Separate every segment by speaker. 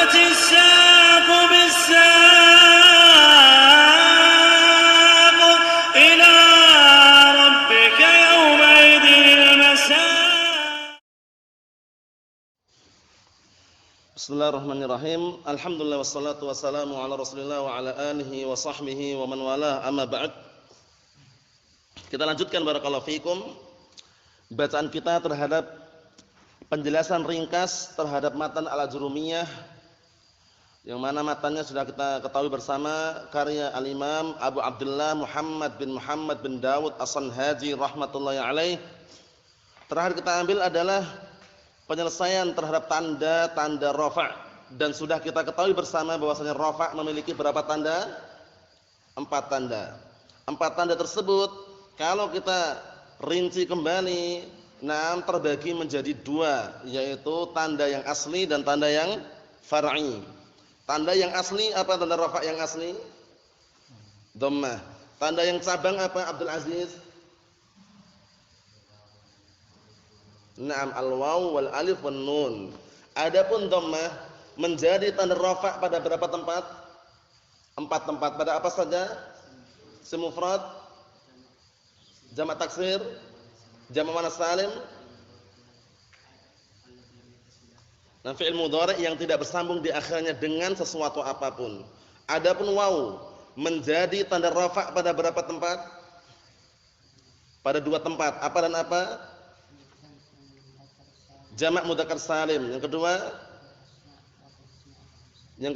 Speaker 1: والتفت الساق بالساق إلى ربك يومئذ المساق.
Speaker 2: Bismillahirrahmanirrahim. Alhamdulillah wassalatu wassalamu ala Rasulillah wa ala alihi wa sahbihi wa man walah. Amma ba'd. Kita lanjutkan barakallahu fikum bacaan kita terhadap penjelasan ringkas terhadap matan Al-Ajurumiyah, yang mana matannya sudah kita ketahui bersama, karya Al-Imam Abu Abdullah Muhammad bin Dawud As-Sanhaji rahmatullahi alaih. Terakhir kita ambil adalah penyelesaian terhadap tanda-tanda rafa', dan sudah kita ketahui bersama bahwasanya rafa' memiliki berapa tanda? 4 tanda. 4 tanda tersebut kalau kita rinci kembali, terbagi menjadi 2, yaitu tanda yang asli dan tanda yang far'i. Tanda yang asli apa? Tanda rafa' yang asli dhammah. Tanda yang cabang apa Abdul Aziz? Naam, al-waw wal alif wan nun. Adapun dhammah menjadi tanda rafa' pada berapa tempat? 4 tempat. Pada apa saja? Isim mufrad, jamak taksir, jamak muannas salim, dan fi'il mudhari' yang tidak bersambung di akhirnya dengan sesuatu apapun. Adapun waw menjadi tanda rafa' pada berapa tempat? Pada 2 tempat. Apa dan apa? Jamak mudzakkar salim. Yang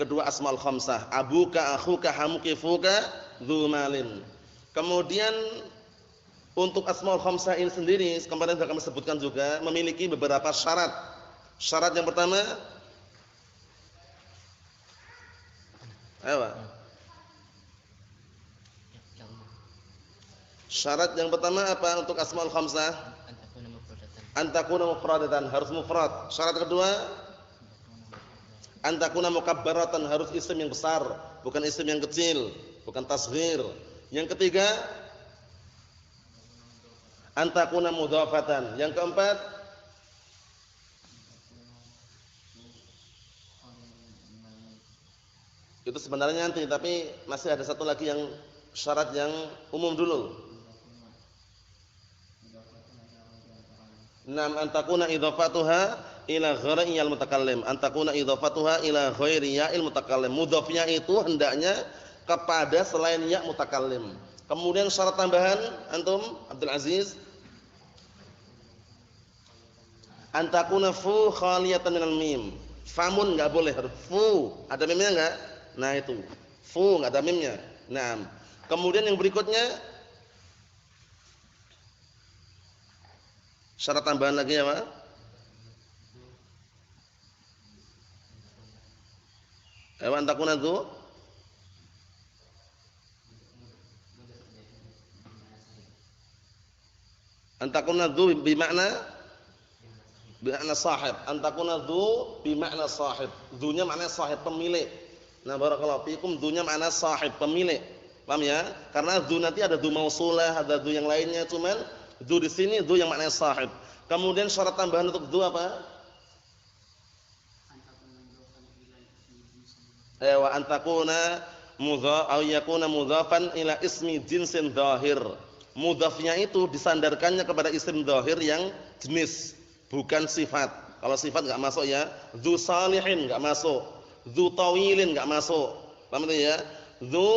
Speaker 2: kedua asmaul khamsah. Abuka, akhuka, hamuki, fuka, dzu malin. Kemudian untuk asmaul khamsah ini sendiri, kemarin sudah kami sebutkan juga, memiliki beberapa syarat. Syarat yang pertama, syarat yang pertama apa untuk asmaul khamsah? Antakuna mufradatan, harus mufrad. Syarat kedua, antakuna mukabbaratan, harus isim yang besar, bukan isim yang kecil, bukan tasghir. Yang ketiga, antakuna mudhafatan. Yang keempat, itu sebenarnya nanti, tapi masih ada satu lagi yang syarat yang umum dulu. Naam, antakuna idhafatuha ila ghairi ya'il mutakallim. Antakuna idhafatuha ila ghairi ya'il mutakallim. Mudhafnya itu hendaknya kepada selain ya' mutakallim. Kemudian syarat tambahan antum Abdul Aziz, antakuna fu khaliyatan minal mim. Famun enggak boleh, harus fu. Ada mimnya enggak? Nah itu. Fu enggak ada mimnya. Naam. Kemudian yang berikutnya syarat tambahan lagi apa? Antakuna dzu bimakna sahib. Antakuna dzu bimakna sahib. Dzunya maknanya sahib, pemilik. Nah, barakallahu fikum, dzunya makna sahib, pemilik. Paham ya? Karena dzu nanti ada dzu mausulah, ada dzu yang lainnya, cuman dzu di sini dzu yang maknanya sahib. Kemudian syarat tambahan untuk dzu apa? Antakuna aw yakuna mudhafan ila ismi jinsin dhahir. Mudhafnya itu disandarkannya kepada isim dhahir yang jenis, bukan sifat. Kalau sifat enggak masuk ya. Dzu salihin enggak masuk. Dzu tawilin enggak masuk. Paham itu ya? Dzu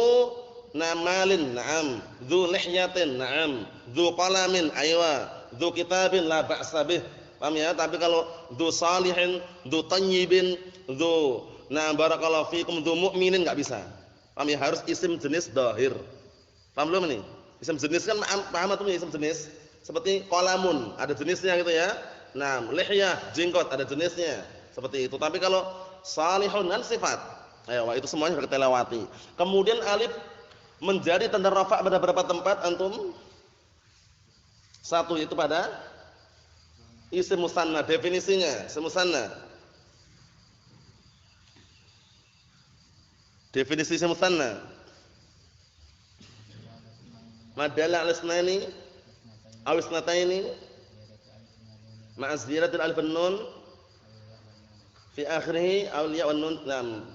Speaker 2: namalin, na'am. Dzu lihyatin, na'am. Dzu qalamin, aywa. Dzu kitabin, la ba'sa bih. Paham ya? Tapi kalau dzu salihin, dzu tayyibin, dzu barakallahu fikum, dzu mu'minin enggak bisa. Paham ya? Harus isim jenis dhahir. Paham belum ini? Isim jenis kan paham atau isim jenis? Seperti qalamun, ada jenisnya gitu ya. Nah, lihyah, jenggot, ada jenisnya. Seperti itu. Tapi kalau salihun kan sifat. Itu semuanya sudah kita lewati. Kemudian alif menjadi tanda rafa' pada berapa tempat antum? 1 itu pada isim musanna. Definisinya isim musanna. Definisi isim musanna. Madalla al-isnaini aw isnataini ma'a ziyadatil alif wan nun fi akhirih aw ya wan nun. Naam.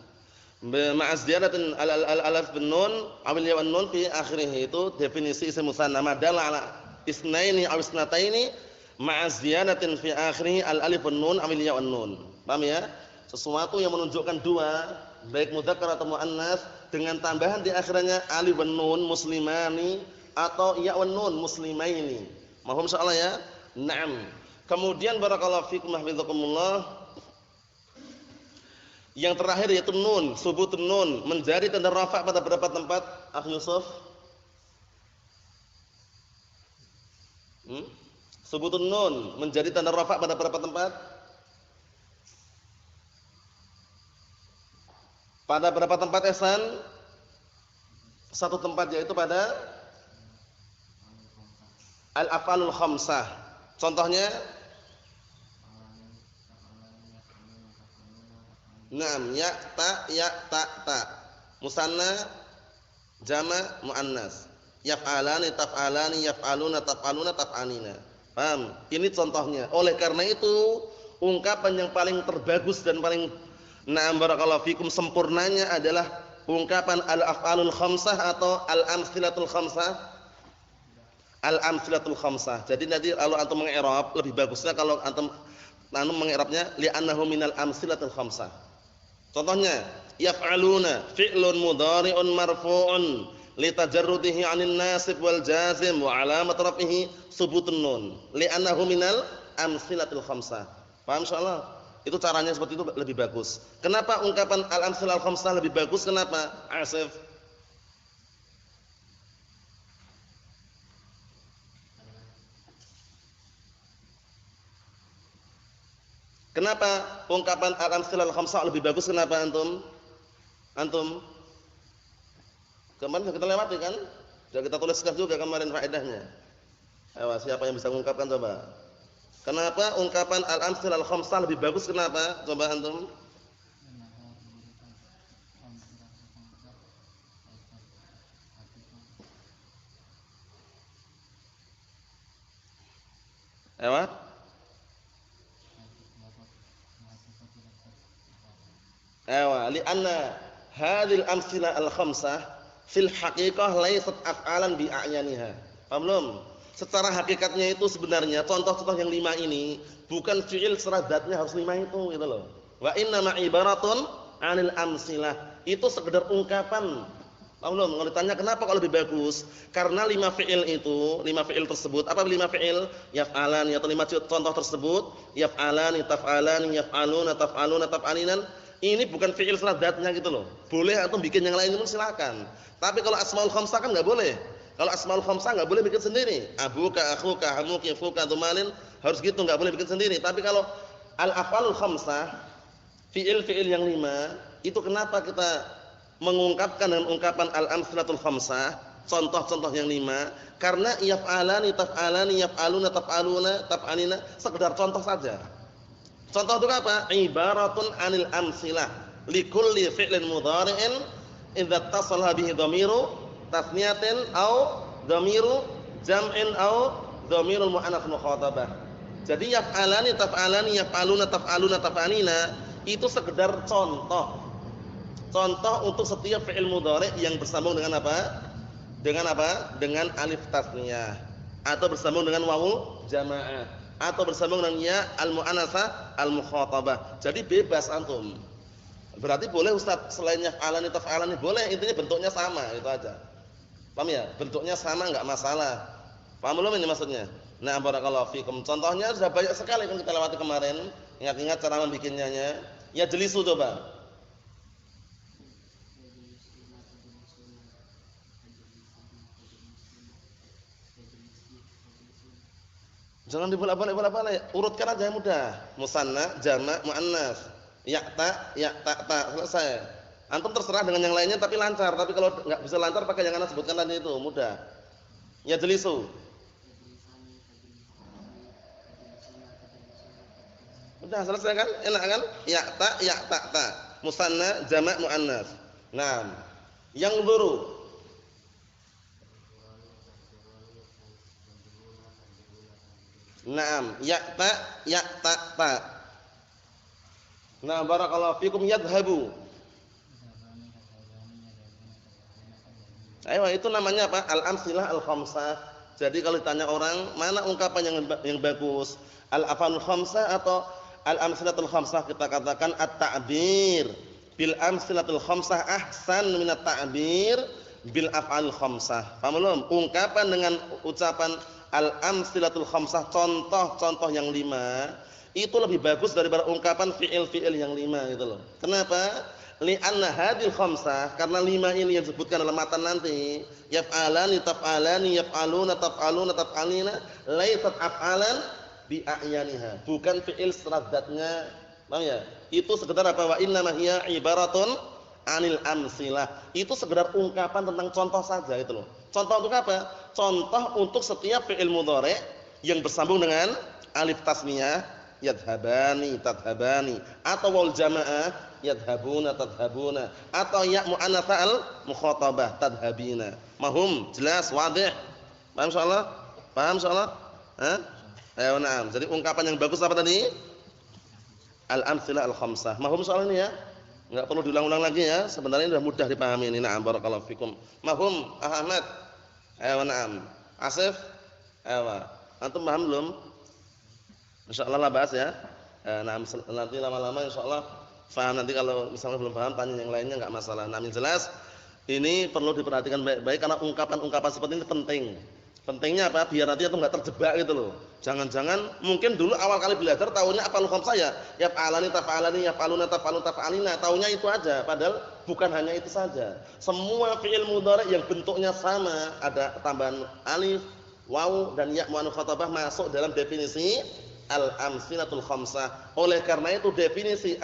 Speaker 2: Ma'a ziyadatin alif bin nun aw ya wan nun fi akhirih itu definisi isim musanna madalla ala isnaini aw isnataini ma'a ziyadatin fi akhirih alif bin nun aw ya wan nun. Paham ya? Sesuatu yang menunjukkan dua, baik mudzakkar atau muannas dengan tambahan di akhirnya alif wan nun muslimani atau ya wan nun muslimaini. Mahum insyaallah ya? Naam. Kemudian barakallahu fikum hafizakumullah. Yang terakhir yaitu nun, subutun nun menjadi tanda rafa pada beberapa tempat. Akh Yusuf. Subutun nun menjadi tanda rafa pada beberapa tempat. Pada berapa tempat ihsan? Satu tempat yaitu pada al-af'alul khamsah. Contohnya Naam, ya ta. Musanna jama' muannas. Yaf'alani taf'alani yaf'aluna taf'aluna taf'anina. Paham? Ini contohnya. Oleh karena itu, ungkapan yang paling terbagus dan paling na'am barakallahu fikum sempurnanya adalah ungkapan al-af'alul khamsah atau al-amtsilatul khamsah. Al-amtsilatul khamsah. Jadi nanti kalau antum mengi'rab lebih bagusnya kalau antum mengi'rabnya li'annahu minal amtsilatul khamsah. Contohnya yaf'aluna fi'lun mudhari'un marfu'un litajarrudihi 'anil nasib wal jazim wa 'alamat raf'ihi subutun nun li'annahu minal amtsilatul khamsah. Paham insyaallah? Itu caranya seperti itu lebih bagus. Kenapa ungkapan al-amtsilal khamsah lebih bagus? Kenapa? Asif. Kenapa ungkapan al-amtsilal khamsah lebih bagus? Kenapa antum? Antum? Kemarin sudah kita lewati kan? Sudah kita tuliskan juga kemarin faedahnya. Ayo, siapa yang bisa mengungkapkan coba? Kenapa ungkapan al-amtsilal khamsah lebih bagus? Kenapa? Coba antum. Ayo. Ayo, li'anna hadhil amtsilah al-khamsah fil haqiqah laysat af'alan bi a'yaniha. Paham belum? Secara hakikatnya itu sebenarnya contoh-contoh yang 5 ini bukan fi'il secara zatnya harus 5 itu gitu loh. Wa inna ma ibaratun 'anil amtsilah. Itu sekedar ungkapan. Paham belum? Kalau ditanya kenapa kalau lebih bagus? Karena 5 fi'il itu, 5 fi'il tersebut, apa 5 fi'il? Yaf'alan atau 5 contoh tersebut, yaf'alani, taf'alani, yaf'aluna, taf'aluna, taf'alinan. Ini bukan fi'il secara zatnya gitu loh. Boleh atau bikin yang lain pun silakan. Tapi kalau asmaul khamsah kan enggak boleh. Kalau asmaul khamsah enggak boleh bikin sendiri. Abuka, akhuka, hamuki, fuka, tumalin harus gitu, enggak boleh bikin sendiri. Tapi kalau al-af'alul khamsah, fi'il-fi'il yang 5, itu kenapa kita mengungkapkan dengan ungkapan al-amtsilatul khamsah, contoh-contoh yang 5? Karena yaf'alani, taf'alani, yaf'aluna, taf'aluna, taf'alina sekedar contoh saja. Contoh itu apa? Ibaratun 'anil amtsilah likulli fi'lin mudhari'in idza tasala bihi dhamiru tasniyatin aw dhamiru jam'in aw dhamirul muannats mukhatabah. Jadi yaf'alani taf'alani yaf'aluna taf'aluna taf'alina itu sekedar contoh. Contoh untuk setiap fi'il mudhari' yang bersambung dengan apa? Dengan apa? Dengan alif tasniyah atau bersambung dengan wawu jamaah atau bersambung dengan ya al-mu'annatsah al-mukhatabah. Jadi bebas antum. Berarti boleh Ustaz selain yaf'alani taf'alani boleh, intinya bentuknya sama, itu aja. Paham ya? Bentuknya sama enggak masalah. Paham belum ini maksudnya? Nah, barakallahu fikum. Contohnya sudah banyak sekali kan kita lewati kemarin. Ingat-ingat cara membikinnya. Ya jelisu coba. Jangan dibolak-balik. Urutkan aja yang mudah. Musanna, jama', muannas. Ya ta, selesai. Antum terserah dengan yang lainnya tapi lancar. Tapi kalau enggak bisa lancar pakai yang ana sebutkan tadi itu, mudah. Ya jelisu. Udah selesai kan? Enak kan? Ya ta. Musanna, jama', muannas. Naam. Yang dulu. Naam, ya ta. Nah, barakallahu fikum yadhhabu. Ayo, itu namanya apa? Al-amsilah al-khamsah. Jadi kalau ditanya orang, mana ungkapan yang bagus? Al-af'alul khamsah atau al-amsilatul khamsah? Kita katakan at-ta'bir bil amsilatul khamsah ahsan min at-ta'bir bil af'alul khamsah. Paham belum? Ungkapan dengan ucapan al-amsilatul khamsah, contoh-contoh yang 5, itu lebih bagus daripada ungkapan fi'il-fi'il yang 5 gitu loh. Kenapa? Li'anna hadhil khamsah, karena 5 ini yang disebutkan dalam matan nanti, yaf'alani taf'alani yaf'aluna taf'aluna taf'alina, laysat af'alan bi a'yaniha, bukan fi'il secara zatnya. Paham ya? Itu sekedar apa? Wa inna ma hiya ibaratun anil amsilah. Itu sekedar ungkapan tentang contoh saja itu loh. Contoh untuk apa? Contoh untuk setiap fi'il mudhari' yang bersambung dengan alif tasniyah, yadhhabani tadhhabani, atau waul jamaah yadhhabuna tadhhabuna, atau ya muannats al mukhatabah tadhhabina. Mahum? Jelas? Wadih? Paham insyaallah? Paham insyaallah? Hah? Ayo na'am. Jadi ungkapan yang bagus apa tadi? Al-amtsilah al-khamsah. Mahum soal ini ya? Enggak perlu diulang-ulang lagi ya. Sebenarnya sudah mudah dipahami ini. Na'am, barakallahu fikum. Mahum? Ahmad? Ayo na'am. Asif? Ayo. Antum paham belum? Insyaallah lah bahas ya. Na'am, nanti lama-lama insyaallah paham. Nanti kalau misalnya belum paham tanya yang lainnya enggak masalah. Namun jelas ini perlu diperhatikan baik-baik karena ungkapan-ungkapan seperti ini penting. Pentingnya apa? Biar nanti itu enggak terjebak gitu loh. Jangan-jangan mungkin dulu awal kali belajar taunya af'alul khamsah ya. Yaf'alani taf'alani yaf'aluna taf'alun taf'alina. Taunya itu aja, padahal bukan hanya itu saja. Semua fi'il mudhari' yang bentuknya sama, ada tambahan alif, waw dan ya muannats khatabah masuk dalam definisi al-amsilatul khamsah. Oleh karena itu definisi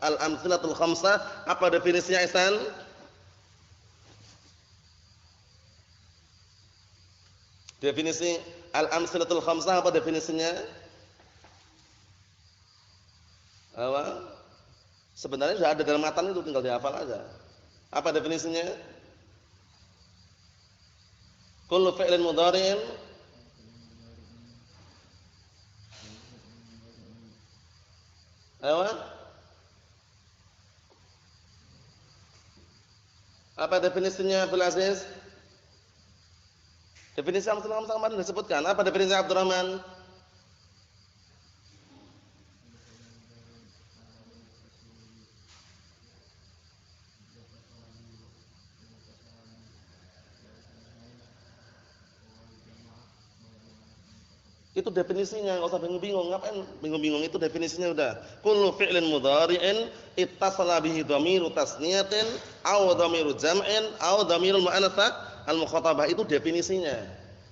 Speaker 2: al-amsilatul khamsah apa definisinya Ihsan? Definisi al-amsilatul khamsah apa definisinya? Apa? Sebenarnya sudah ada dalam matan itu, tinggal dihafal aja. Apa definisinya? Kullu fi'lin mudhari'in apa definisinya Abdul Aziz? Definisi amsilah khamsah kemarin disebutkan. Apa definisi Abdurrahman? Itu definisinya, enggak usah bingung-bingung. Ngapain bingung-bingung? Itu definisinya udah. Kullu fi'lin mudhari'in ittasala bihi dhamiru tasniyatin aw dhamiru jam'in aw dhamirul mu'annats al-mukhatabah. Itu definisinya.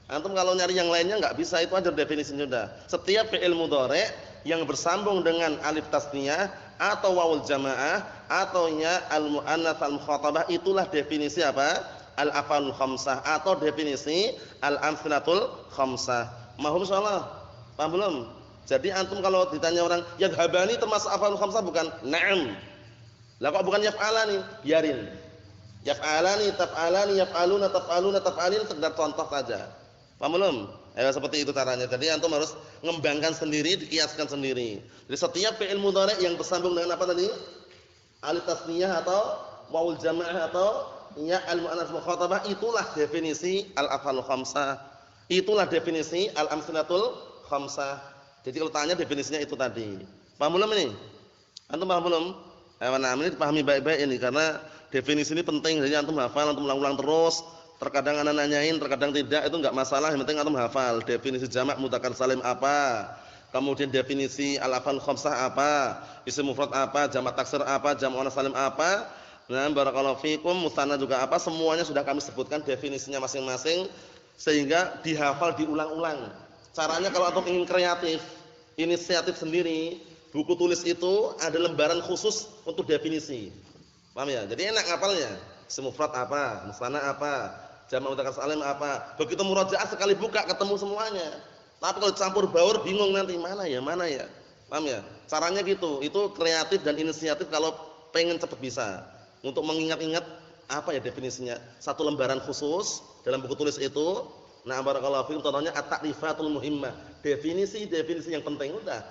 Speaker 2: Antum kalau nyari yang lainnya enggak bisa, itu aja definisinya udah. Setiap fi'il mudhari' yang bersambung dengan alif tasniyah atau wawul jamaah atau ya al-mu'annats al-mukhatabah, itulah definisi apa? Al-af'alul khamsah atau definisi al-amsilatul khamsah. Mahum insyaallah. Paham belum? Jadi antum kalau ditanya orang, yadhhabani termasuk af'alul khamsah bukan? Na'am. Lah kok bukan yaf'alani? Biarin. Yaf'alani, taf'alani, yaf'aluna, taf'aluna, taf'alin, sekedar contoh saja. Paham belum? Seperti itu caranya. Jadi antum harus ngembangkan sendiri, dikiaskan sendiri. Jadi setiap fi'il mudhari' yang bersambung dengan apa tadi? Alif tasniyah atau wawul jamaah atau ya al-mu'annats mukhatabah, itulah definisi al-af'alul khamsah. Itulah definisi al-amsilatul khamsah. Jadi kalau tanya definisinya itu tadi. Paham belum ini? Antum paham belum? Nah, ini dipahami baik-baik ini karena definisi ini penting. Jadi antum hafal, antum ulang-ulang terus. Terkadang anak nanyain, terkadang tidak, itu enggak masalah. Yang penting antum hafal. Definisi jamak mudzakkar salim apa? Kemudian definisi al-af'al khamsah apa? Isim mufrad apa? Jamak taksir apa? Jamak muannats salim apa? Nah, barakallahu fikum, musanna juga apa? Semuanya sudah kami sebutkan definisinya masing-masing. Sehingga dihafal diulang-ulang. Caranya kalau antum ingin kreatif, inisiatif sendiri, buku tulis itu ada lembaran khusus untuk definisi. Paham ya? Jadi enak ngapalnya. Isim mufrad apa, musanna apa, jamak mudzakkar salim apa. Begitu murajaah sekali buka ketemu semuanya. Tapi kalau campur baur bingung nanti mana ya? Paham ya? Caranya gitu. Itu kreatif dan inisiatif kalau pengen cepat bisa. Untuk mengingat-ingat apa ya definisinya? Satu lembaran khusus dalam buku tulis itu. Nah, barakallahu fikum, contohnya at-ta'rifatul muhimmah. Definisi yang penting udah.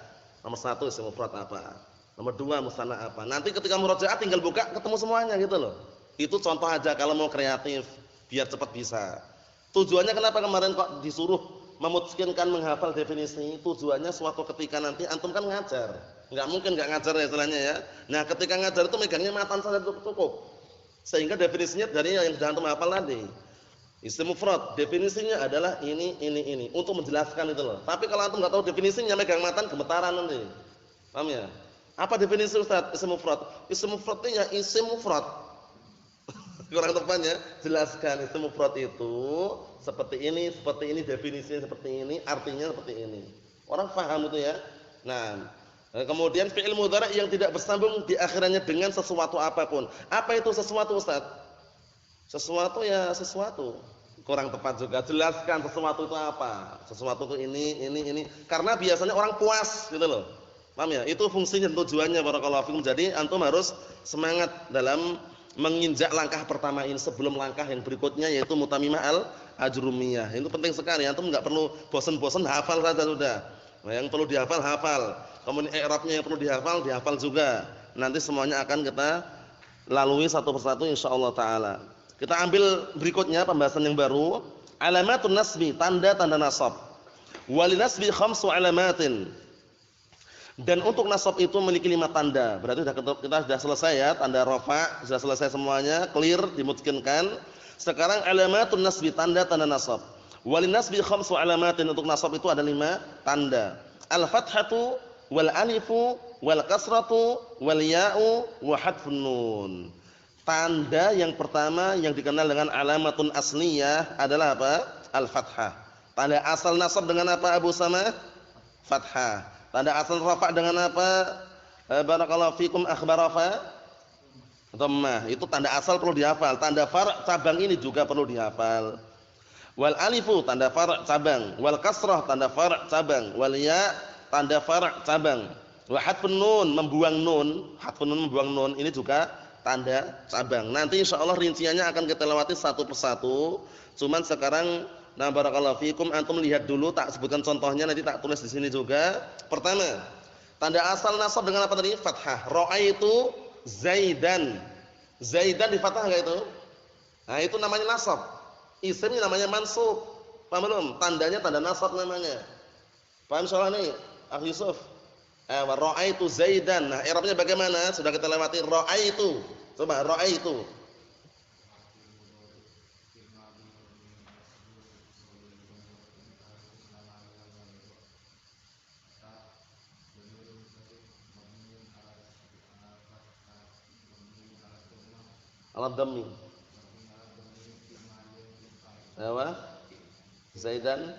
Speaker 2: Nomor 1 isim mufrad apa? Nomor 2 musanna apa. Nanti ketika murojaah tinggal buka ketemu semuanya gitu loh. Itu contoh aja kalau mau kreatif biar cepat bisa. Tujuannya kenapa kemarin kok disuruh memutuskan menghafal definisi? Tujuannya suatu ketika nanti antum kan ngajar. Enggak mungkin enggak ngajar ya istilahnya ya. Nah, ketika ngajar itu megangnya matan saja cukup. Sehingga definisinya dari yang sudah antum hafal tadi. Isim mufrad definisinya adalah ini untuk menjelaskan itu loh. Tapi kalau antum enggak tahu definisinya megang matan gemetaran nanti. Paham ya? Apa definisi Ustaz isim mufrad? Isim mufrad itu ya isim mufrad. Kurang tepatnya, jelaskan isim mufrad itu seperti ini definisinya seperti ini, artinya seperti ini. Orang paham itu ya. Nah, kemudian fi'il mudhari' yang tidak bersambung di akhirannya dengan sesuatu apapun. Apa itu sesuatu Ustaz? Sesuatu ya sesuatu. Kurang tepat juga. Jelaskan sesuatu itu apa? Sesuatu itu ini. Karena biasanya orang puas gitu loh. Paham ya? Itu fungsinya dan tujuannya barakallahu fikum. Jadi antum harus semangat dalam menginjak langkah pertama ini sebelum langkah yang berikutnya yaitu mutamimah al-ajrumiyah. Itu penting sekali. Antum enggak perlu bosan-bosan hafal saja sudah. Nah, yang perlu dihafal hafal. Kemudian i'rabnya yang perlu dihafal juga. Nanti semuanya akan kita lalui satu persatu insyaallah taala. Kita ambil berikutnya pembahasan yang baru, alamatun nasbi, tanda-tanda nasab. Walinasbi khamsu alamatin. Dan untuk nasab itu memiliki 5 tanda. Berarti kita sudah selesai ya, tanda rafa sudah selesai semuanya, clear, dimutkinkan. Sekarang alamatun nasbi, tanda-tanda nasab. Walin nasbi khamsu alamatin, untuk nasab itu ada 5 tanda. Al-fathatu wal alifu wal kasratu wal ya'u wa hadfun nun. Tanda yang pertama yang dikenal dengan alamatun asliyah adalah apa? Al-fathah. Tanda asal nasab dengan apa Abu Samah? Fathah. Tanda asal rafa' dengan apa? Barakallahu fikum akhbar rafa'. Dhammah. Itu tanda asal perlu dihafal. Tanda far' cabang ini juga perlu dihafal. Wal alifu tanda far' cabang, wal kasrah tanda far' cabang, wal ya tanda far' cabang. Wa hadfun nun membuang nun, hadfun nun membuang nun ini juga tanda cabang. Nanti insyaallah rinciannya akan kita lewati satu persatu. Cuman sekarang nah barakallahu fikum antum lihat dulu, tak sebutkan contohnya nanti tak tulis di sini juga. Pertama, tanda asal nasab dengan apa tadi? Fathah. Ra'aitu Zaidan. Zaidan di fathah enggak itu? Nah, itu namanya nasab. Isimnya namanya mansub. Paham belum? Tandanya tanda nasab namanya. Paham soal ini? Akh Yusuf. Ra'aitu Zaidan. Nah, i'rabnya bagaimana? Sudah kita lewati ra'aitu. Coba ra'aitu. Ala dhammi. Apa? Zaidan.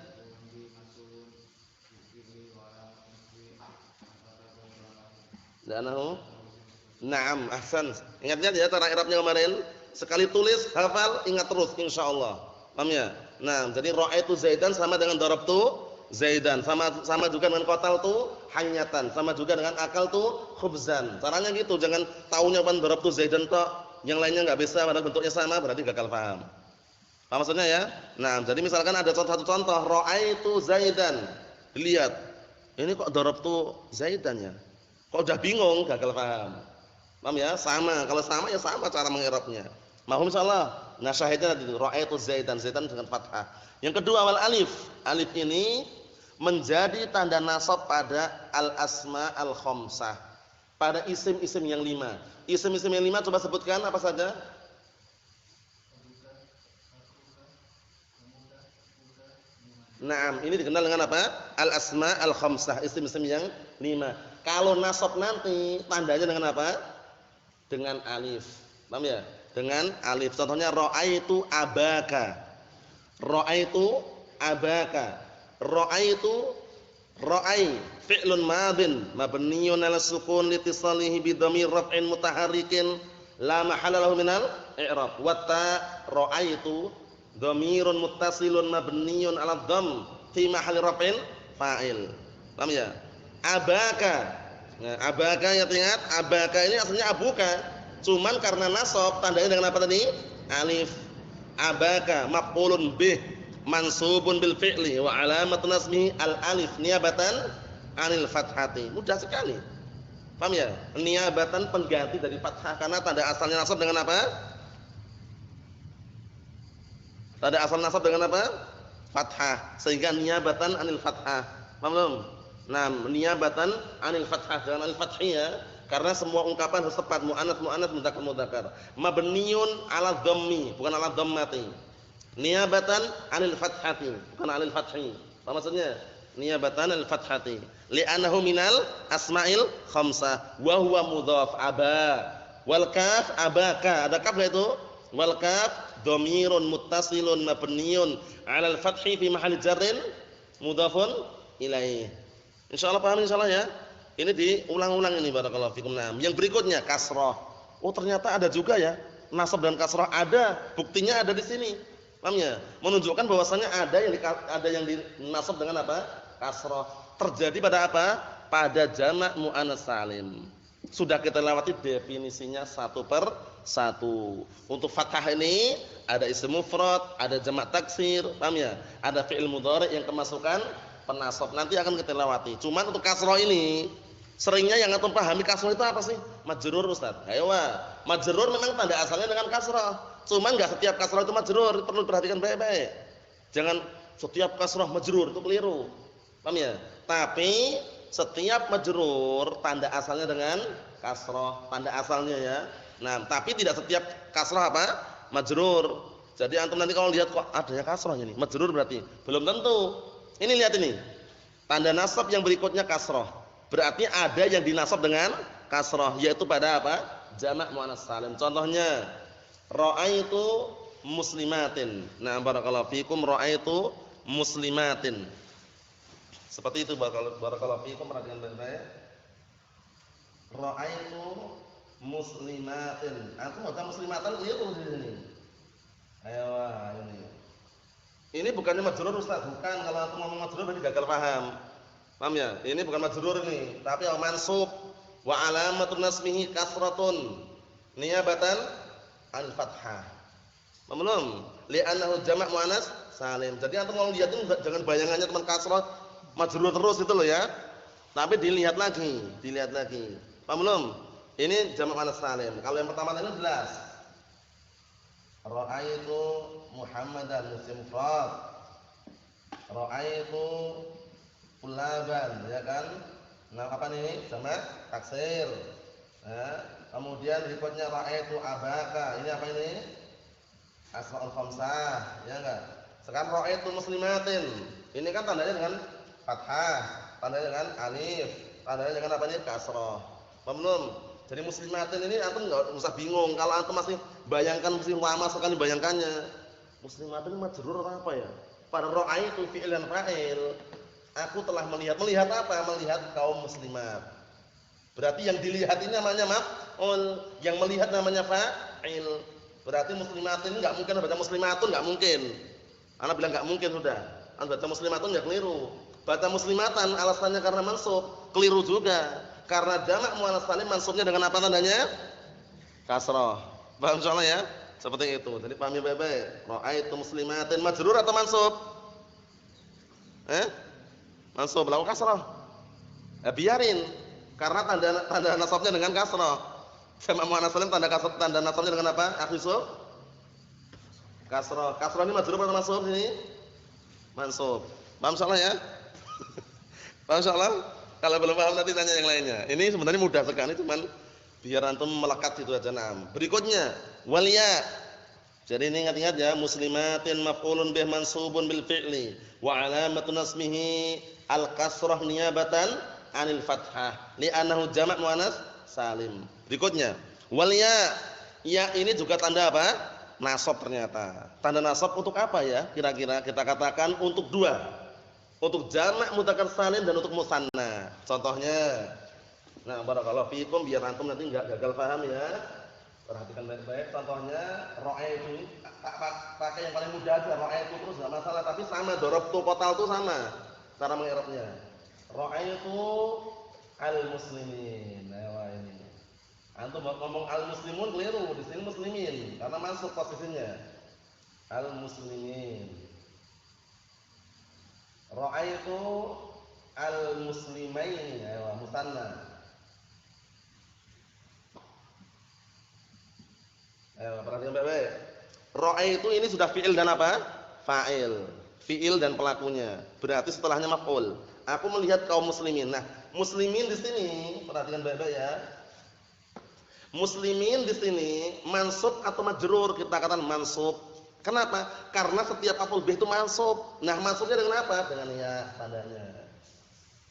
Speaker 2: Danahu. Naam, ahsan. Ingat-ingat ya cara i'rabnya kemarin. Sekali tulis, hafal, ingat terus insyaallah. Paham ya? Nah, jadi ra'aitu Zaidan sama dengan darabtu Zaidan, sama juga dengan qataltu hanyatan, sama juga dengan akaltu khubzan. Caranya gitu, jangan taunya kan darabtu Zaidan tok. Yang lainnya enggak bisa, padahal bentuknya sama, berarti gagal paham. Paham maksudnya ya? Nah, jadi misalkan ada satu contoh, ra'aitu Zaidan. Lihat, ini kok darabtu Zaidan ya? Kok udah bingung, gagal paham. Paham ya? Sama, kalau sama ya sama cara mengirabnya. Mahum insyaallah. Nah, syahidnya tadi ra'aitu Zaidan, Zaidan dengan fathah. Yang kedua wal alif. Alif ini menjadi tanda nasab pada al-asma al-khamsah. Pada isim-isim yang 5. Isim-isim yang 5 coba sebutkan apa saja? Naam, ini dikenal dengan apa? Al-asma al-khamsah, isim-isim yang 5. Kalau nasab nanti tandanya dengan apa? Dengan alif. Paham ya? Dengan alif. Contohnya ra'aitu abaka. Ra'aitu abaka. Ra'aitu ra'ai fi'lun madin mabniyun 'ala sukun litisalihi bi dhamir raf'in mutaharrikin la mahalla lahu minal i'rab. Wa ta ra'aitu dhamirun muttasilun mabniyun 'ala dhamm fi mahalli raf'in fa'il. Paham ya? Abaka. Nah, abaka ya ingat, abaka ini aslinya abuka. Cuman karena nasab tandanya dengan apa tadi? Alif. Abaka maf'ulun bih mansubun bil fi'li wa alamat nasbihi al alif niyabatan anil fathati. Mudah sekali. Paham ya? Niyabatan pengganti dari fathah karena tanda asalnya nasab dengan apa? Tanda asal nasab dengan apa? Fathah. Sehingga niyabatan anil fathah. Paham belum? Nah, niyabatan anil fathah jangan anil fathhi ya. Karena semua ungkapan harus tepat muannats muannats mudzakkar mudzakkar. Mabniun ala dhammi, bukan ala dhammati. Niyabatan anil fathati, bukan anil fathi. Apa maksudnya? Niyabatan anil fathati. Li'annahu minal asma'il khamsah wa huwa mudhaf aba. Wal kaf abaka. Ada kaf enggak itu? Wal kaf dhamirun muttasilun mabniun 'alal fathi fi mahalli jarrin mudhafun ilaih. Insyaallah paham insyaallah ya. Ini diulang-ulang ini barakallahu fikum. Nah, yang berikutnya kasrah. Oh, ternyata ada juga ya. Nasab dan kasrah ada, buktinya ada di sini. Paham ya? Menunjukkan bahwasanya ada yang dinasab dengan apa? Kasrah. Terjadi pada apa? Pada jamak muannats salim. Sudah kita lewati definisinya satu per satu. Untuk fathah ini ada isim mufrad, ada jamak taksir, paham ya? Ada fi'il mudhari' yang kemasukan penasab. Nanti akan kita lewati. Cuman untuk kasrah ini seringnya yang antum pahami kasrah itu apa sih? Majrur Ustaz. Ayo wah. Majrur memang tanda asalnya dengan kasrah. Cuman enggak setiap kasrah itu majrur, perlu perhatikan baik-baik. Jangan setiap kasrah majrur, itu keliru. Paham ya? Tapi setiap majrur tanda asalnya dengan kasrah, tanda asalnya ya. Nah, tapi tidak setiap kasrah apa? Majrur. Jadi antum nanti kalau lihat kok adanya kasrah ini, majrur berarti belum tentu. Ini lihat ini. Tanda nasab yang berikutnya kasrah. Berarti ada yang dinasab dengan kasrah, yaitu pada apa? Jamak muannats salim. Contohnya ra'aitu muslimatin. Nah, barakallahu fikum ra'aitu muslimatin. Seperti itu barakallahu fikum, perhatikan baik-baik. Ra'aitu muslimatin. Antum baca muslimatan keliru di sini. Ayo ini. Ini bukannya majrur Ustaz, bukan. Kalau antum ngomong majrur berarti gagal paham. Paham ya? Ini bukan majrur ini, tapi mansub. Wa alamatun nasmihi kasratun niyabatan al fathah. Belum? Li'annahu jamak muannats salim. Jadi antum mau lihat itu jangan bayangannya teman kasrah majrur terus itu loh ya. Tapi dilihat lagi. Paham belum? Ini jamak muannats salim. Kalau yang pertama tadi jelas. Ra'aitu Muhammadan musim mufrad. Ra'aitu Ulaban, ya kan? Nah, apa nih? Jamak taksir. Nah, kemudian berikutnya ra'aitu abaka. Ini apa ini? Asmaul khamsah, ya enggak? Sekarang ra'aitu muslimatin. Ini kan tandanya dengan fathah, tandanya dengan alif, tandanya dengan apa ini? Kasrah. Paham belum? Jadi muslimatin ini antum enggak usah bingung. Kalau antum masih bayangkan mesti lama sekali bayangkannya. Muslimatin majrur atau apa ya? Pada ra'aitu fi'il dan fa'il. Aku telah melihat apa? Melihat kaum muslimat. Berarti yang dilihat ini namanya maf'ul, yang melihat namanya fa'il. Berarti muslimatin enggak mungkin baca muslimatun, enggak mungkin. Ana bilang enggak mungkin sudah. Ana baca muslimatun enggak keliru. Baca muslimatan alasannya karena mansub, keliru juga. Karena jamak muannats salim mansubnya dengan apa tandanya? Kasrah. Paham insyaallah ya? Seperti itu. Jadi pahami baik-baik. Ra'aitu muslimatin majrur atau mansub? Mansub lalu kasrah. Biarin. Karena tanda nasabnya dengan kasrah. Jamak muannats salim tanda nasabnya dengan apa? Akhirul kasrah. Kasrah ini majrur atau mansub ini? Mansub. Paham insyaallah ya? Paham insyaallah? Kalau belum paham nanti tanya yang lainnya. Ini sebenarnya mudah sekali, cuman biar antum melekat itu aja. Nah, berikutnya waliya. Jadi ini ingat-ingat ya, muslimatin maf'ulun bih mansubun bil fi'li wa alamatun nasmihi al kasrah niyabatan anil fathah li'annahu jamak muannats salim. Berikutnya waliya. Ya ini juga tanda apa? Nasab ternyata. Tanda nasab untuk apa ya? Kira-kira kita katakan untuk dua. Untuk jamak mudzakkar salim dan untuk musanna. Contohnya, nah barakallahu fiikum biar antum nanti enggak gagal paham ya. Perhatikan baik-baik. Contohnya ra'aitu, pakai yang paling mudah aja ra'aitu terus enggak masalah, tapi sama darabtu total itu sama cara mengi'rabnya. Ra'aitu al-muslimin. Nah, ini. Antum ngomong al-muslimun keliru, di sini muslimin karena masuk posisinya. Al-muslimin. Ra'aitu al-muslimaini, ya musanna. Ayo, perhatikan baik-baik. Ra'aitu ini sudah fi'il dan apa? Fa'il. Fi'il dan pelakunya. Berarti setelahnya maf'ul. Aku melihat kaum muslimin. Nah, muslimin di sini, perhatikan baik-baik ya. Muslimin di sini mansub atau majrur? Kita katakan mansub. Kenapa? Karena setiap maf'ul bih itu mansub. Nah, mansubnya dengan apa? Dengan ya tandanya.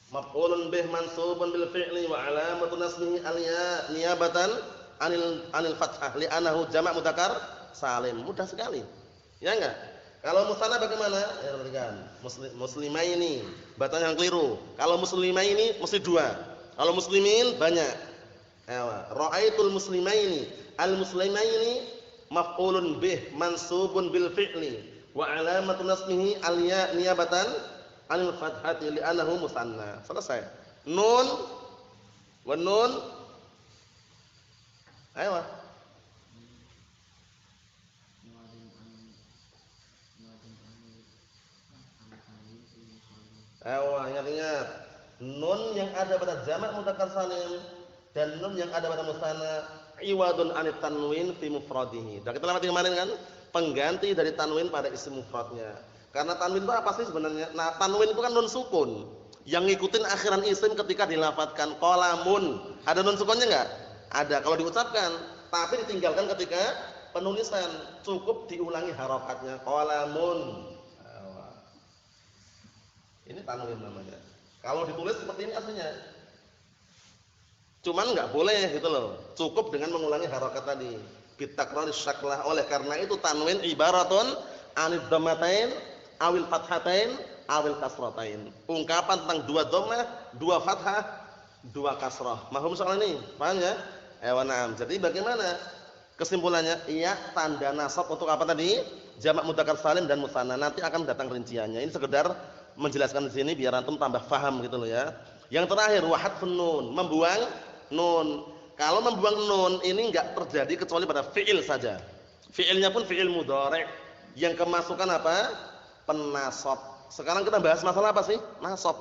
Speaker 2: Maf'ulun bih mansubun bil fi'li wa alamatu nasbihi al-ya niyabatan anil fathah li'annahu jama' mudzakkar salim. Mudah sekali. Ya enggak? Kalau musanna bagaimana? Ya perhatikan. Muslimaini, bacaan yang keliru. Kalau muslimaini mesti dua. Kalau muslimin banyak. Ra'aitul muslimaini. Al-muslimaini maf'ulun bih mansubun bil fi'li wa alamatu nasbihi al-ya niyabatan anil fathati li'annahu musanna. Selesai. Nun wa nun. Ayo. Ayo, ingat-ingat. Nun yang ada pada jamak mudzakkar salim dan nun yang ada pada musanna iwadun anit tanwin fi mufradihi. Sudah kita lewati kemarin kan? Pengganti dari tanwin pada isim mufradnya. Karena tanwin itu apa sih sebenarnya? Nah, tanwin itu kan nun sukun yang ngikutin akhiran isim ketika dilafadzkan. Qalamun. Ada nun sukunnya enggak? Ada kalau diucapkan, tapi ditinggalkan ketika penulisan. Cukup diulangi harokatnya. Qalamun. Ini tanwin namanya. Kalau ditulis seperti ini aslinya. Cuman enggak boleh gitu loh. Cukup dengan mengulangi harokat tadi. Bitakrari syaklah. Oleh karena itu tanwin ibaratun anid dhammatain awil fathatain awil kasratain. Ungkapan tentang dua dhammah, dua fathah, dua kasrah. Mahum soal ini? Paham ya? Na'am. Jadi bagaimana kesimpulannya? Iya, tanda nasab untuk apa tadi? Jamak mudzakkar salim dan musanna. Nanti akan datang rinciannya. Ini sekedar menjelaskan di sini biar antum tambah paham gitu loh ya. Yang terakhir wahadfun nun, membuang nun. Kalau membuang nun ini enggak terjadi kecuali pada fi'il saja. Fi'ilnya pun fi'il mudhari' yang kemasukan apa? Penasab. Sekarang kita bahas masalah apa sih? Nasab.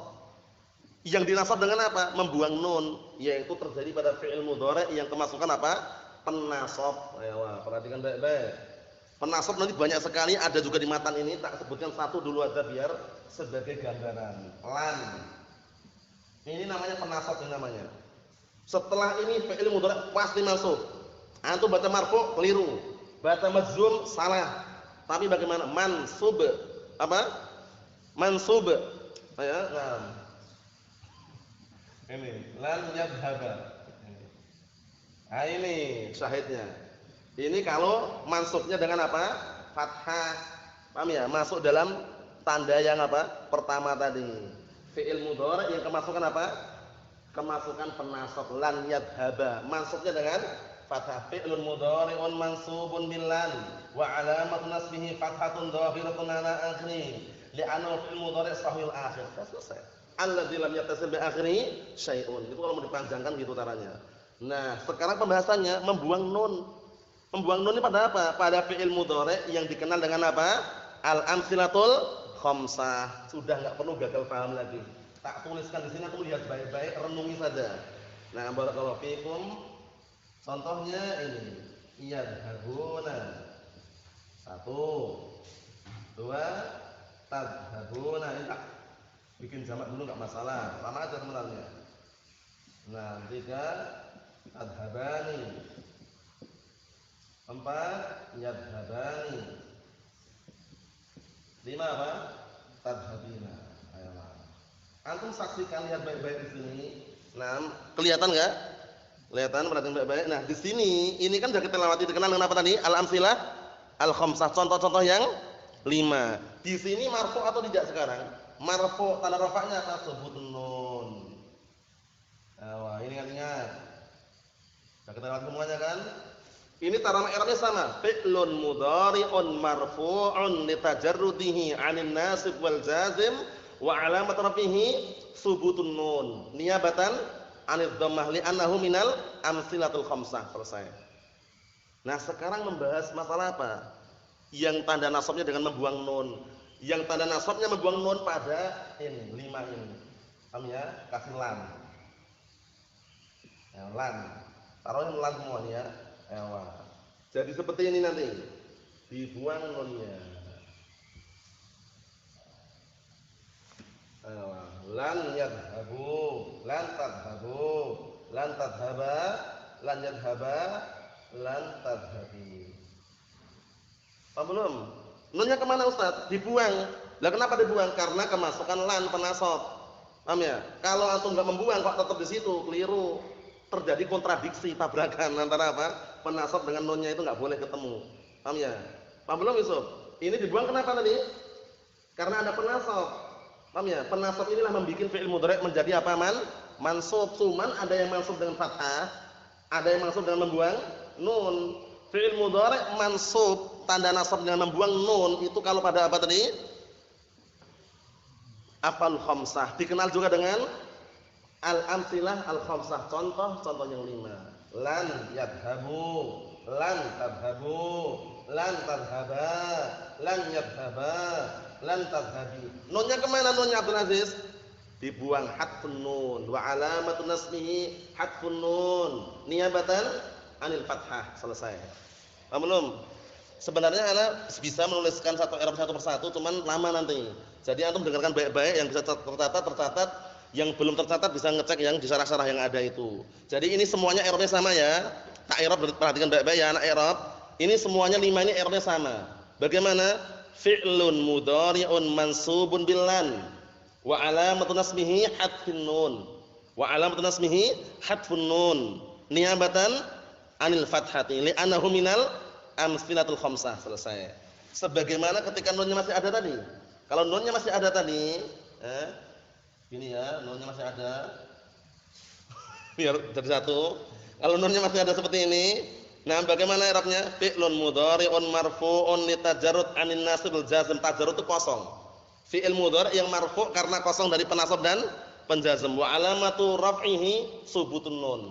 Speaker 2: Yang dinasab dengan apa? Membuang nun, yaitu terjadi pada fi'il mudhari' yang kemasukan apa? Penasab. Ayo, perhatikan baik-baik. Penasab nanti banyak sekali, ada juga di matan ini, tak sebutkan satu dulu aja biar sebagai gambaran. Lan. Ini namanya penasab ini namanya. Setelah ini fi'il mudhari' pasti masuk. Antum baca marfu' keliru. Baca majzum salah. Tapi bagaimana? Mansub. Apa? Mansub. Ya, nah. Ini lan yadhhaba. Nah, ini syahidnya. Ini kalau mansubnya dengan apa? Fathah. Paham ya? Masuk dalam tanda yang apa? Pertama tadi. Fi'il mudhari' yang kemasukan apa? Kemasukan penasab lan yadhhaba. Mansubnya dengan fathah. Fi'lun mudhari'un mansubun bil lan wa 'alamatun nasbihi fathatun dhahiratun 'ala akhirih. Li'annahu fi'il mudhari' sahihul akhir. Selesai. Alladzi lam yattasil bi akhirih syai'un. Itu kalau mau dipanjangkan gitu caranya. Nah, sekarang pembahasannya membuang nun. Membuang nun ini pada apa? Pada fi'il mudhari' yang dikenal dengan apa? Al-amtsilatul khamsah. Sudah enggak perlu gagal paham lagi. Tak tuliskan di sini, aku lihat baik-baik, renungi saja. Nah, barakallahu fikum. Contohnya ini. Yadhhabuna. 1 2 tadhhabuna. Ini tak bikin jamak dulu enggak masalah. Sama aja sebenarnya. Nah, 3 tadhhabani. 4 yadhhabani. 5 apa? Tadhhabina. Ayo. Antum saksikan, lihat baik-baik di sini. Nah, kelihatan enggak? Kelihatan, perhatikan baik-baik. Nah, di sini ini kan sudah kita lewati, dikenal dengan apa tadi? Al-amtsilah al-khamsah. Contoh-contoh yang 5. Di sini marfu atau tidak sekarang? Marfu, tanda rafa'nya apa? Subutun nun. Nah, ini ingat. Sudah kita lewati semuanya kan? Ini cara i'rabnya sama. Fi'lun mudhari'un marfu'un litajarrudihi 'anil nasib wal jazim wa 'alamat rafihi subutun nun niyabatan 'anil dhammah li'annahu minal amtsilatul khamsah. Selesai. Nah, sekarang membahas masalah apa? Yang tanda nasabnya dengan membuang nun. Yang tanda nasabnya membuang nun pada ini, 5 ini. Paham ya? Kasih lan. Ya, lan. Taruhin lan semua ya. Jadi seperti ini nanti. Dibuang nunnya. Lan yadhabu, lan tadhabu, lan tadhaba, lan yadhaba, lan tadhabi. Paham belum? Nunnya kemana Ustaz? Dibuang. Lah kenapa dibuang? Karena kemasukan lan penasab. Paham ya? Kalau antum enggak membuang kok tetap di situ, keliru. Terjadi kontradiksi, tabrakan antara apa? Penasab dengan nunnya itu enggak boleh ketemu. Paham ya? Paham belum Yusuf? Ini dibuang kenapa tadi? Karena ada penasab. Paham ya? Penasab inilah membuat fi'il mudhari' menjadi apa? Mansub. Cuman ada yang mansub dengan fathah, ada yang mansub dengan membuang nun. Fi'il mudhari' mansub tanda nasab dengan membuang nun itu kalau pada apa tadi? Af'al khamsah. Dikenal juga dengan al-amtsilah al-khamsah. Contoh yang 5. Lan yadhabu, lan tadhabu, lan tadhaba, lan yadhaba, lan tadhabi. Nunnya kemana nunnya Abdul Aziz? Dibuang hadfun nun wa alamatun nasbihi hadfun nun niyabatan anil fathah. Selesai. Paham belum? Sebenarnya ana bisa menuliskan satu i'rab satu persatu cuman lama nanti. Jadi antum dengarkan baik-baik, yang bisa tercatat, yang belum tercatat bisa ngecek yang di syarah-syarah yang ada itu. Jadi ini semuanya i'rabnya sama ya. Tak i'rab perhatikan baik-baik ya anak i'rab. Ini semuanya 5 ini i'rabnya sama. Bagaimana? Fi'lun mudhari'un mansubun bil lan wa alamatun nasbihi hadfun nun. Wa alamatun nasbihi hadfun nun niyabatan anil fathati li'annahu minal amsilatul khamsah. Selesai. Sebagaimana ketika nunnya masih ada tadi. Kalau nunnya masih ada tadi, ini ya, nunnya masih ada. Biar jadi satu. Kalau nunnya masih ada seperti ini, nah bagaimana i'rabnya? Fi'lun mudhari'un marfu'un litajarrud 'anil nasibul jazm. Tajarrud itu kosong. Fi'il mudhari' yang marfu' karena kosong dari penasab dan penjazm. Wa alamatu raf'ihi subutun nun.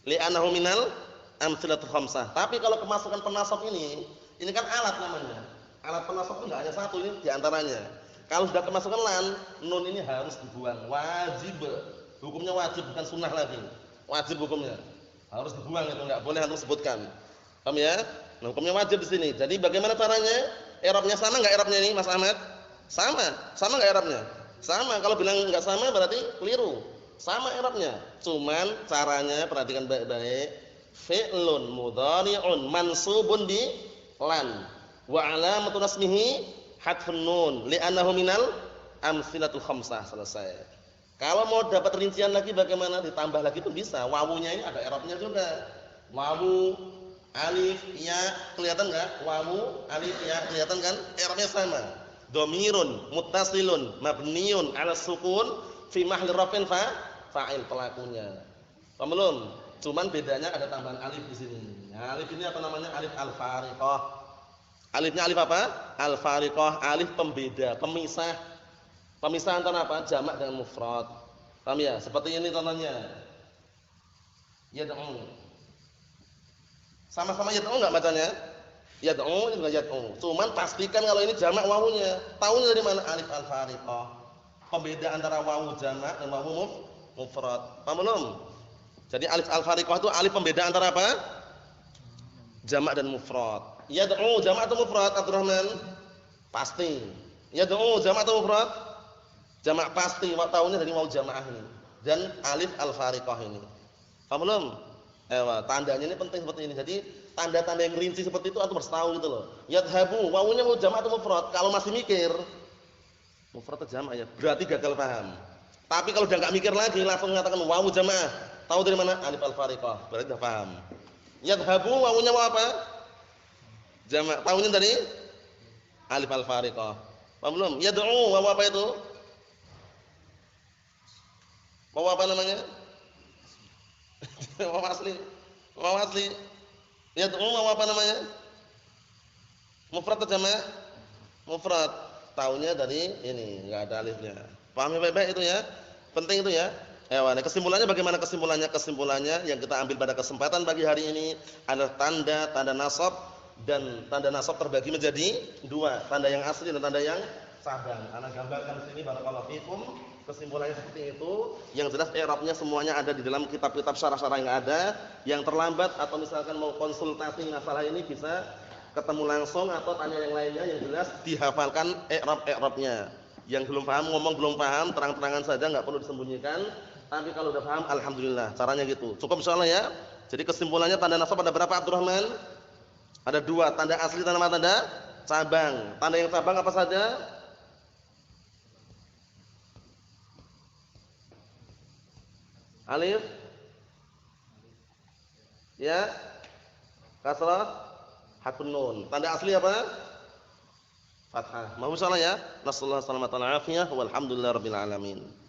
Speaker 2: Li'annahu minal amsilatul khamsah. Tapi kalau kemasukan penasab ini kan alat namanya. Alat penasab itu enggak hanya satu, ini diantaranya. Kalau sudah kemasukan lan, nun ini harus dibuang. Wajib. Hukumnya wajib, bukan sunnah lagi. Wajib hukumnya. Harus dibuang itu, enggak boleh antum sebutkan. Paham ya? Nah, hukumnya wajib di sini. Jadi bagaimana caranya? I'rabnya sama enggak i'rabnya ini, Mas Ahmad? Sama. Sama enggak i'rabnya? Sama. Kalau bilang enggak sama berarti keliru. Sama i'rabnya. Cuman caranya perhatikan baik-baik. Fi'lun mudhari'un mansubun bi lan wa alamatu nasmihi hadfun nun li'annahu minal amsilatul khamsah. Selesai. Kalau mau dapat rincian lagi bagaimana? Ditambah lagi pun bisa. Wawunya ini ada i'rabnya juga. Wawu, alif, ya, kelihatan enggak? Wawu, alif, ya, kelihatan kan? I'rabnya sama. Dhamirun muttasilun mabniun 'ala sukun fi mahalli raf'in fa'il pelakunya. Paham belum? Cuman bedanya ada tambahan alif di sini. Nah, alif ini apa namanya? Alif al-fariqah. Alifnya alif apa? Al-fariqah, alif pembeda, pemisah. Pemisah antara apa? Jamak dengan mufrad. Paham ya? Seperti ini contohnya. Yad'u. Sama-sama yad'u enggak bacanya? Yad'u juga yad'u. Cuman pastikan kalau ini jamak wawunya. Taunya dari mana? Alif al-fariqah. Pembeda antara wawu jamak dan wawu mufrad. Paham belum? Jadi alif al-fariqah itu alif pembeda antara apa? Jamak dan mufrad. Yad'u jamak atau mufrad, Abdurrahman? Pasti. Yad'u jamak atau mufrad? Jamak pasti. Taunya dari wawu jamaah ini. Dan alif al-fariqah ini. Paham belum? Tandanya ini penting seperti ini. Jadi tanda-tanda yang rinci seperti itu antum harus tahu gitu loh. Yadhabu, wawunya mau jamak atau mufrad? Kalau masih mikir, mufrad atau jamak ya, berarti gagal paham. Tapi kalau udah enggak mikir lagi langsung mengatakan wawu jamaah. Tahu dari mana? Alif al-fariqah. Berarti sudah paham. Yadhabu wawunya mau apa? Jamak. Tahunya dari alif al-fariqah. Paham belum? Yad'u wawu apa itu? Wawu apa namanya? Wawu asli. Wawu asli. Yad'u wawu apa namanya? Mufrad atau jamak? Mufrad. Tahunya dari ini, enggak ada alifnya. Paham baik-baik itu ya? Penting itu ya. Kesimpulannya bagaimana kesimpulannya? Kesimpulannya yang kita ambil pada kesempatan pagi hari ini adalah tanda nasab, dan tanda nasab terbagi menjadi 2, tanda yang asli dan tanda yang cabang. Ana gambarkan di sini barakallahu fikum. Kesimpulannya seperti itu. Yang jelas i'rabnya semuanya ada di dalam kitab-kitab syarah-syarah yang ada. Yang terlambat atau misalkan mau konsultasi masalah ini bisa ketemu langsung atau tanya yang lainnya. Yang jelas dihafalkan i'rabnya. Yang belum paham ngomong belum paham, terang-terangan saja, enggak perlu disembunyikan. Tapi kalau udah paham alhamdulillah. Caranya gitu. Cukup insyaallah ya. Jadi kesimpulannya tanda nasab ada berapa Abdurrahman? Ada 2, tanda asli tanda cabang. Tanda yang cabang apa saja? Alif, ya, kasrah, hakun nun. Tanda asli apa? Fathah. Mau insyaallah ya. Nasallahu alaihi wasallam, walhamdulillahirabbil alamin.